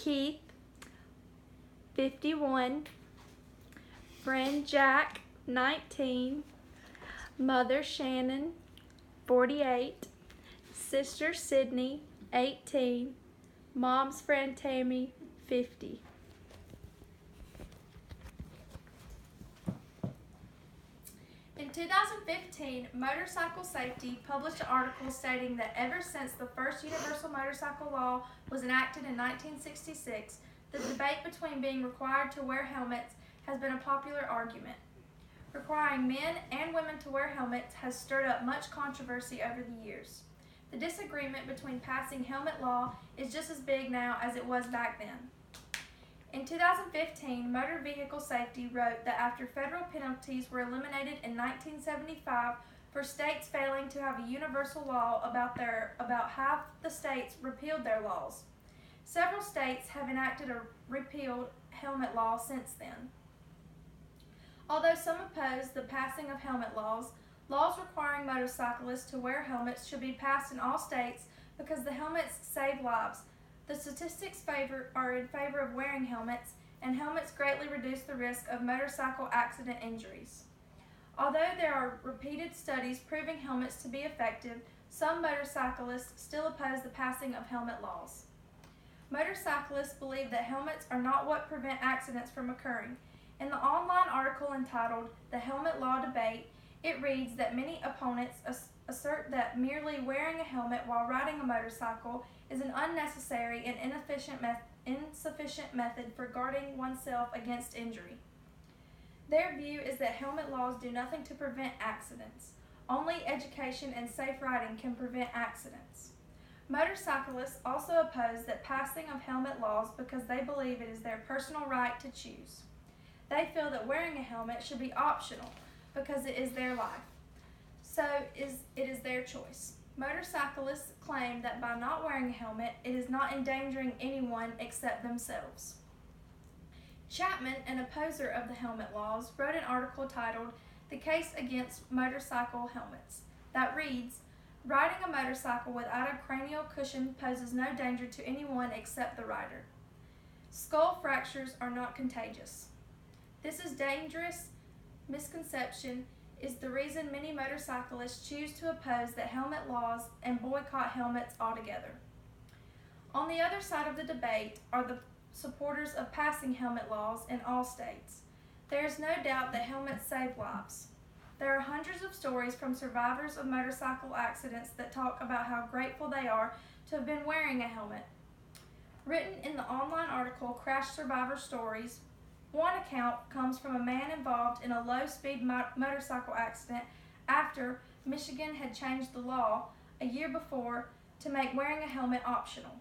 Keith, 51, friend Jack, 19, mother Shannon, 48, sister Sydney, 18, mom's friend Tammy, 50. In 2015, Motorcycle Safety published an article stating that ever since the first universal motorcycle law was enacted in 1966, the debate between being required to wear helmets has been a popular argument. Requiring men and women to wear helmets has stirred up much controversy over the years. The disagreement between passing helmet law is just as big now as it was back then. In 2015, Motor Vehicle Safety wrote that after federal penalties were eliminated in 1975 for states failing to have a universal law, about half the states repealed their laws. Several states have enacted a repealed helmet law since then. Although some oppose the passing of helmet laws, laws requiring motorcyclists to wear helmets should be passed in all states because the helmets save lives. The statistics are in favor of wearing helmets, and helmets greatly reduce the risk of motorcycle accident injuries. Although there are repeated studies proving helmets to be effective, some motorcyclists still oppose the passing of helmet laws. Motorcyclists believe that helmets are not what prevent accidents from occurring. In the online article entitled "The Helmet Law Debate," it reads that many opponents assert that merely wearing a helmet while riding a motorcycle is an unnecessary and insufficient method for guarding oneself against injury. Their view is that helmet laws do nothing to prevent accidents. Only education and safe riding can prevent accidents. Motorcyclists also oppose the passing of helmet laws because they believe it is their personal right to choose. They feel that wearing a helmet should be optional because it is their life, so it is their choice. Motorcyclists claim that by not wearing a helmet, it is not endangering anyone except themselves. Chapman, an opposer of the helmet laws, wrote an article titled "The Case Against Motorcycle Helmets" that reads, "Riding a motorcycle without a cranial cushion poses no danger to anyone except the rider. Skull fractures are not contagious. This is dangerous misconception is the reason many motorcyclists choose to oppose the helmet laws and boycott helmets altogether." On the other side of the debate are the supporters of passing helmet laws in all states. There is no doubt that helmets save lives. There are hundreds of stories from survivors of motorcycle accidents that talk about how grateful they are to have been wearing a helmet. Written in the online article Crash Survivor Stories, one account comes from a man involved in a low-speed motorcycle accident after Michigan had changed the law a year before to make wearing a helmet optional.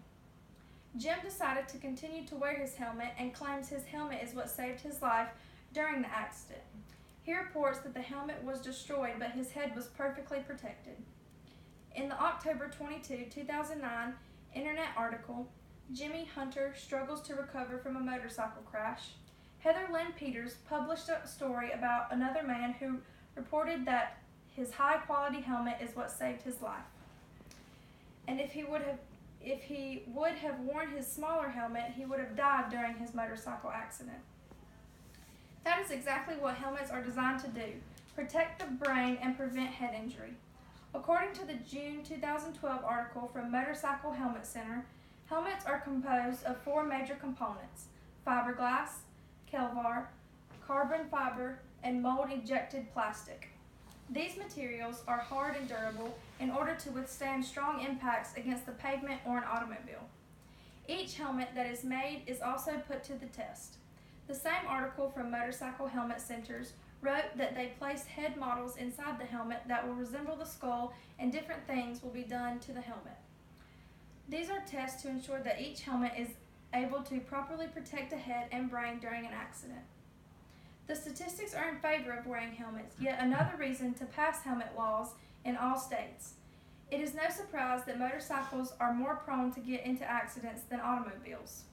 Jim decided to continue to wear his helmet and claims his helmet is what saved his life during the accident. He reports that the helmet was destroyed, but his head was perfectly protected. In the October 22, 2009 internet article, "Jimmy Hunter Struggles to Recover from a Motorcycle Crash," Heather Lynn Peters published a story about another man who reported that his high-quality helmet is what saved his life. And if he would have worn his smaller helmet, he would have died during his motorcycle accident. That is exactly what helmets are designed to do: protect the brain and prevent head injury. According to the June 2012 article from Motorcycle Helmet Center, helmets are composed of 4 major components: fiberglass, Kelvar, carbon fiber, and mold-ejected plastic. These materials are hard and durable in order to withstand strong impacts against the pavement or an automobile. Each helmet that is made is also put to the test. The same article from Motorcycle Helmet Centers wrote that they place head models inside the helmet that will resemble the skull, and different things will be done to the helmet. These are tests to ensure that each helmet is able to properly protect the head and brain during an accident. The statistics are in favor of wearing helmets, yet another reason to pass helmet laws in all states. It is no surprise that motorcycles are more prone to get into accidents than automobiles.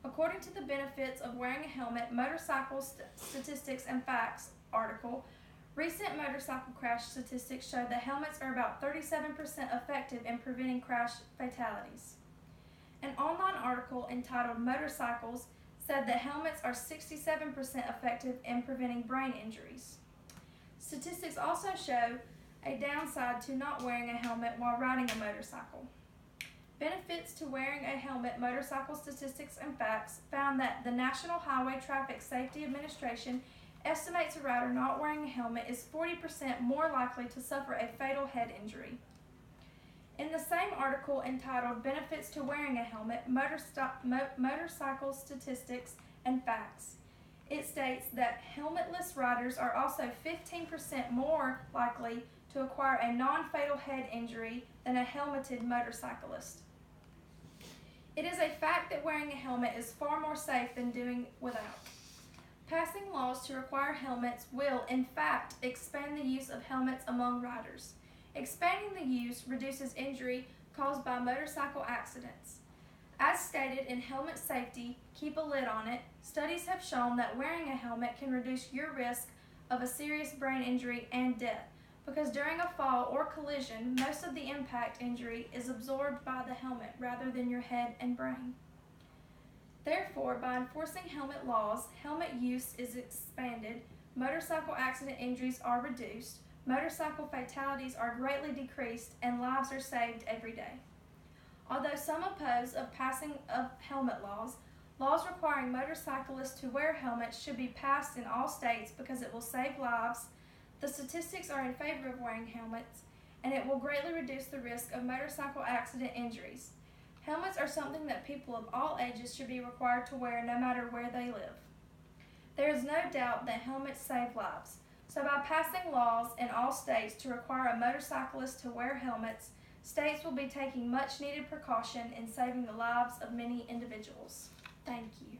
According to the benefits of wearing a helmet, Motorcycle Statistics and Facts article, recent motorcycle crash statistics show that helmets are about 37% effective in preventing crash fatalities. An online article entitled Motorcycles said that helmets are 67% effective in preventing brain injuries. Statistics also show a downside to not wearing a helmet while riding a motorcycle. Benefits to wearing a helmet. Motorcycle Statistics and Facts found that the National Highway Traffic Safety Administration estimates a rider not wearing a helmet is 40% more likely to suffer a fatal head injury. In the same article entitled Benefits to Wearing a Helmet, Motorcycle Statistics and Facts, it states that helmetless riders are also 15% more likely to acquire a non-fatal head injury than a helmeted motorcyclist. It is a fact that wearing a helmet is far more safe than doing without. Passing laws to require helmets will, in fact, expand the use of helmets among riders. Expanding the use reduces injury caused by motorcycle accidents. As stated in Helmet Safety, Keep a Lid on It, studies have shown that wearing a helmet can reduce your risk of a serious brain injury and death, because during a fall or collision, most of the impact injury is absorbed by the helmet rather than your head and brain. Therefore, by enforcing helmet laws, helmet use is expanded, motorcycle accident injuries are reduced, motorcycle fatalities are greatly decreased, and lives are saved every day. Although some oppose of passing of helmet laws, laws requiring motorcyclists to wear helmets should be passed in all states because it will save lives. The statistics are in favor of wearing helmets, and it will greatly reduce the risk of motorcycle accident injuries. Helmets are something that people of all ages should be required to wear no matter where they live. There is no doubt that helmets save lives. So by passing laws in all states to require a motorcyclist to wear helmets, states will be taking much needed precaution in saving the lives of many individuals. Thank you.